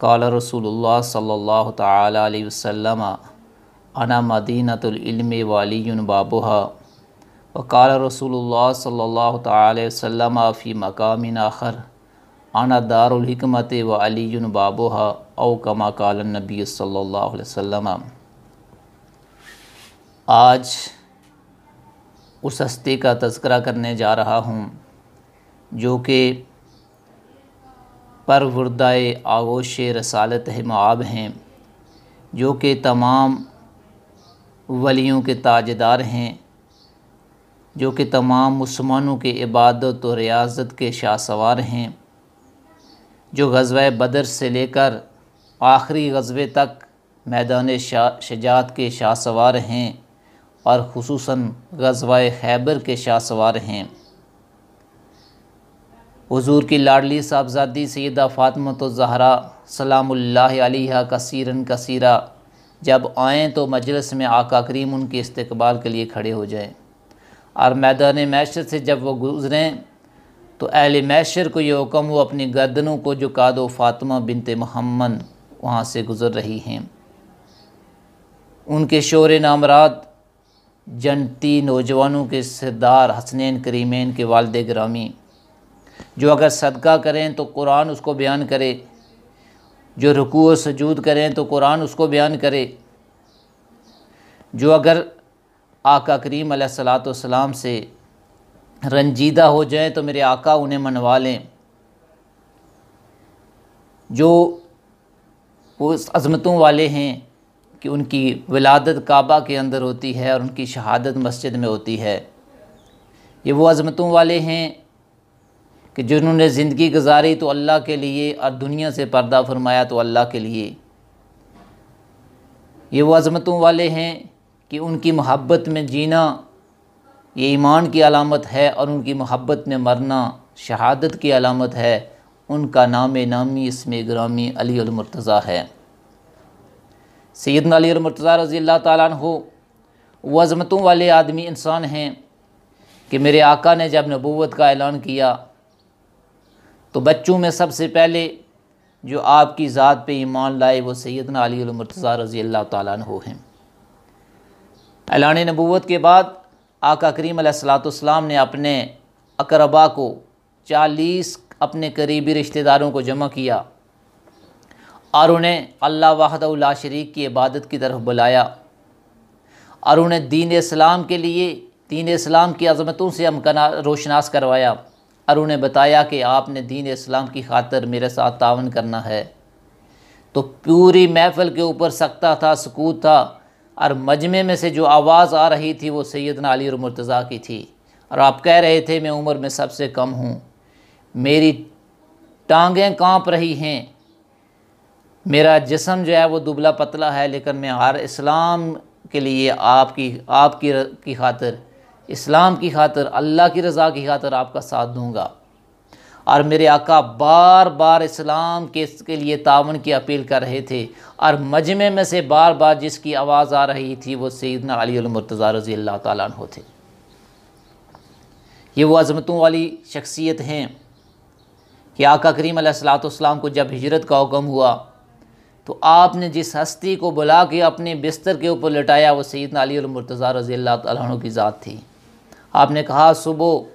क़ाल रसूलुल्लाह सल्लल्लाहु तआला अलैहि वसल्लम अना मदीनतुल इल्मि व अलियुन बाबुहा व क़ाल रसूलुल्लाह सल्लल्लाहु तआला अलैहि वसल्लम फ़ी मक़ामिन आख़र अना दारुल हिकमति व अलियुन बाबुहा औ कमा क़ाल नबी सल्लल्लाहु अलैहि वसल्लम। आज उस हस्ती का तज़किरा करने जा रहा हूँ जो कि परवरदाए आगोश रसालत मआब हैं, जो कि तमाम वलियों के ताजदार हैं, जो कि तमाम मुसलमानों के इबादत और रियाज़त के शाहसवार हैं, जो ग़ज़वा बदर से लेकर आखिरी ग़ज़वे तक मैदान शजाअत के शाहसवार हैं और ख़ुसूसन ग़ज़वा खैबर के शाहसवार हैं। हुज़ूर की लाडली साहबज़ादी सैयदा फ़ातिमा ज़हरा सलामुल्लाहि अलैहा कसीरन कसीरा जब आएँ तो मजलिस में आका करीम उनके इस्तकबाल के लिए खड़े हो जाएँ, और मैदान मैशर से जब वो गुज़रें तो अहले मैशर को ये हुक्म हो अपनी गर्दनों को झुका दो, फ़ातिमा बिनते मोहम्मद वहाँ से गुज़र रही हैं। उनके शोर नामराद जन्नती नौजवानों के सरदार हसनैन करीमैन के वालिद गिरामी, जो अगर सदका करें तो कुरान उसको बयान करे, जो रुकू और सजूद करें तो कुरान उसको बयान करे, जो अगर आका करीम अलैहिस्सलातु वस्सलाम से रंजीदा हो जाएं तो मेरे आका उन्हें मनवा लें, जो उस अज़मतों वाले हैं कि उनकी विलादत काबा के अंदर होती है और उनकी शहादत मस्जिद में होती है। ये वो अज़मतों वाले हैं कि जिन्होंने ज़िंदगी गुजारी तो अल्लाह के लिए और दुनिया से पर्दा फरमाया तो अल्लाह के लिए। ये वो अज़मतों वाले हैं कि उनकी मोहब्बत में जीना ये ईमान की अलामत है और उनकी मोहब्बत में मरना शहादत की अलामत है। उनका नाम नामी इसमें ग्रामी अली अल मुर्तज़ा है। सैयदना अली अल मुर्तज़ा रज़ी अल्लाह ताला अन्हु वो अज़मतों वाले आदमी इंसान हैं कि मेरे आका ने जब नबूवत का ऐलान किया तो बच्चों में सबसे पहले जो आपकी ज़ात पे ईमान लाए वो सैयदना अली अल मुर्तज़ा रज़ी अल्लाह ताला अन्हु हैं। ऐलान नबूवत के बाद आका करीम अलैहिस्सलातु वस्सलाम ने अपने अकरबा को 40 अपने करीबी रिश्तेदारों को जमा किया और उन्हें अल्लाह वहदहु ला शरीक की इबादत की तरफ बुलाया और उन्हें दीन इस्लाम के लिए दीन इस्लाम की अज़मतों से हमकना रोशनास करवाया और उन्हें बताया कि आपने दीन इस्लाम की खातिर मेरे साथ तावन करना है। तो पूरी महफ़िल के ऊपर सकता था, सुकूत था, और मजमे में से जो आवाज़ आ रही थी वो सैयदना अली और मुर्तज़ा की थी। और आप कह रहे थे मैं उम्र में सबसे कम हूँ, मेरी टांगें काँप रही हैं, मेरा जिस्म जो है वो दुबला पतला है, लेकिन मैं हर इस्लाम के लिए आपकी खातिर, इस्लाम की खातिर, अल्लाह की रज़ा की खातिर आपका साथ दूँगा। और मेरे आका बार बार इस्लाम के लिए तावन की अपील कर रहे थे और मजमे में से बार बार जिसकी आवाज़ आ रही थी वो सैयदना अली अल मुर्तज़ा रज़ी अल्लाह ताला अन्हु थे। ये वो अज़मतों वाली शख्सियत हैं कि आका करीम अलैहिस्सलातु वस्सलाम को जब हिजरत का हुक्म हुआ तो आपने जिस हस्ती को बुला के अपने बिस्तर के ऊपर लटाया वो सैयदना अली अल मुर्तज़ा रज़ी अल्लाह ताला अन्हु की ज़ात थी। आपने कहा सुबह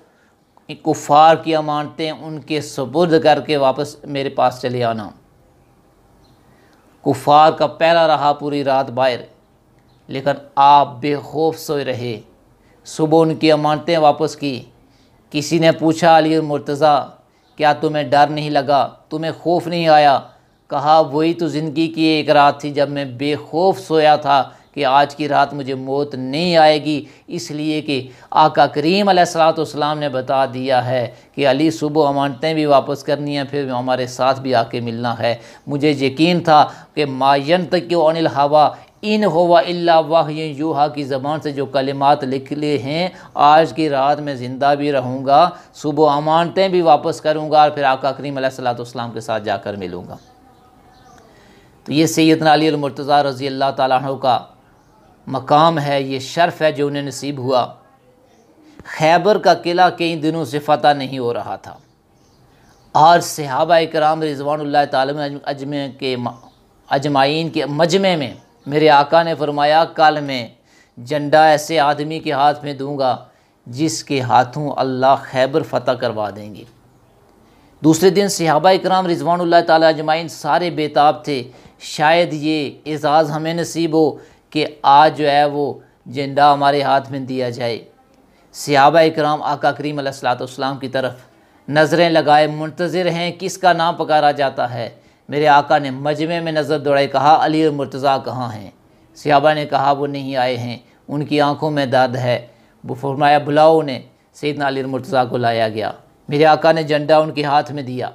कुफ़ार की अमानतें उनके सुपुर्द करके वापस मेरे पास चले आना। कुफ़ार का पहरा रहा पूरी रात बाहर, लेकिन आप बेखौफ सोए रहे। सुबह उनकी अमानतें वापस की। किसी ने पूछा अली मुर्तज़ा क्या तुम्हें डर नहीं लगा, तुम्हें खौफ नहीं आया? कहा वही तो ज़िंदगी की एक रात थी जब मैं बेखौफ सोया था कि आज की रात मुझे मौत नहीं आएगी, इसलिए कि आका करीम अलैहिस्सलातु वस्सलाम ने बता दिया है कि अली सुबह अमानतें भी वापस करनी है, फिर हमारे साथ भी आके मिलना है। मुझे यकीन था कि मा यंतिक़ु अनिल हवा इन हुवा इल्ला वह्युन यूहा की ज़बान से जो कलिमात लिखे हैं, आज की रात में ज़िंदा भी रहूँगा, सुबह अमानतें भी वापस करूँगा और फिर आका करीम अलैहिस्सलातु वस्सलाम के साथ जाकर मिलूँगा। तो ये सैयदना अली अल मुर्तज़ा रज़ी अल्लाह ताला अन्हु का मकाम है, ये शर्फ़ है जो उन्हें नसीब हुआ। खैबर का किला कई दिनों से फ़तह नहीं हो रहा था। और सहाबा कराम रिज़वानुल्लाह ताला अजमाइन के मजमे में मेरे आका ने फरमाया, कल मैं झंडा ऐसे आदमी के हाथ में दूंगा जिसके हाथों अल्लाह खैबर फ़तह करवा देंगे। दूसरे दिन सहाबा कराम रिज़वानुल्लाह ताला अजमाइन सारे बेताब थे, शायद ये एज़ाज़ हमें नसीब हो कि आज जो है वो झंडा हमारे हाथ में दिया जाए। सहाबा कराम आका करीम अलैहिस्सलाम की तरफ नज़रें लगाए मुंतज़िर हैं किसका नाम पुकारा जाता है। मेरे आका ने मजमे में नज़र दौड़ाई, कहा अली और मुर्तज़ा कहाँ हैं। सहाबा ने कहा वो नहीं आए हैं, उनकी आंखों में दर्द है। वो फरमाया बुलाओ उन्हें। सैयदना अली और मुर्तज़ा को लाया गया। मेरे आका ने झंडा उनके हाथ में दिया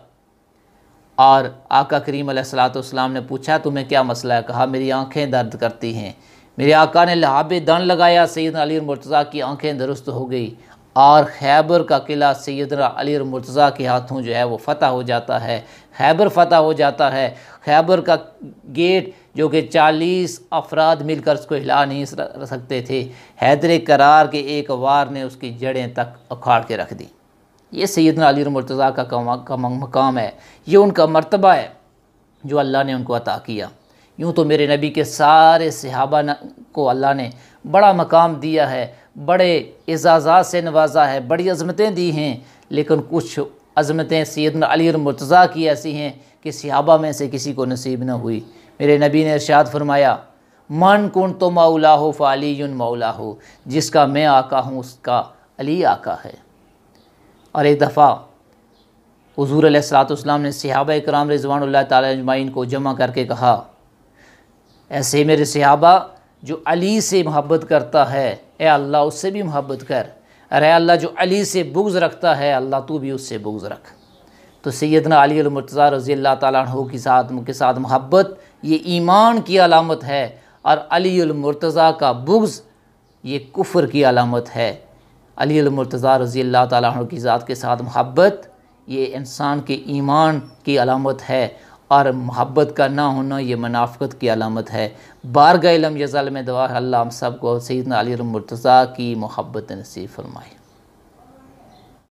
और आका करीम अलैहिस्सलाम ने पूछा तुम्हें क्या मसला है। कहा मेरी आंखें दर्द करती हैं। मेरे आका ने लहाबे दन लगाया, सैयदना अली और मुर्तज़ा की आंखें दुरुस्त हो गई और खैबर का किला सैयदना अली और मुर्तज़ा के हाथों जो है वो फ़तह हो जाता है। खैबर फ़तह हो जाता है। खैबर का गेट जो कि 40 अफराद मिलकर उसको हिला नहीं सकते थे, हैदर करार के एक वार ने उसकी जड़ें तक उखाड़ के रख दी। ये सैयदना अली और मुर्तज़ा का मकाम है, ये उनका मर्तबा है जो अल्लाह ने उनको अता किया। यूँ तो मेरे नबी के सारे सहाबा को अल्लाह ने बड़ा मकाम दिया है, बड़े एज़ाज़ात से नवाजा है, बड़ी अज़मतें दी हैं, लेकिन कुछ अज़मतें सैयदना अली और मुर्तज़ा की ऐसी हैं कि सहाबा में से किसी को नसीब न हुई। मेरे नबी ने इरशाद फरमाया, मन कुन तो मौला हो फ़ालियुन मौला हो, जिसका मैं आका हूँ उसका अली आका है। और एक दफ़ा हुज़ूर अलैहिस्सलाम ने सहाबा कराम रिज़वानुल्लाह ताला अजमाइन को जमा करके कहा, ऐसे मेरे सहाबा जो अली से मोहब्बत करता है, ए अल्लाह उससे भी मोहब्बत कर। अरे अल्लाह जो अली से बुग़्ज़ रखता है, अल्लाह तू भी उससे बुग़्ज़ रख। तो सैयदना अली और मुर्तज़ा रज़ियल्लाहु ताला अन्हु के साथ मोहब्बत ये ईमान की अलामत है, और अली और मुर्तज़ा का बुग़्ज़ ये कुफ्र की अलामत है। अली और मुर्तज़ा रज़ियल्लाहु ताला अन्हु की ज़ात के साथ मोहब्बत ये इंसान के ईमान की अलामत है, और मोहब्बत का ना होना ये मुनाफ़िक़त की अलामत है। बारगाह इल्म यज़ल में दुआ है अल्लाह हम सब को सैयदना अली और मुर्तज़ा की मोहब्बत नसीब फरमाए।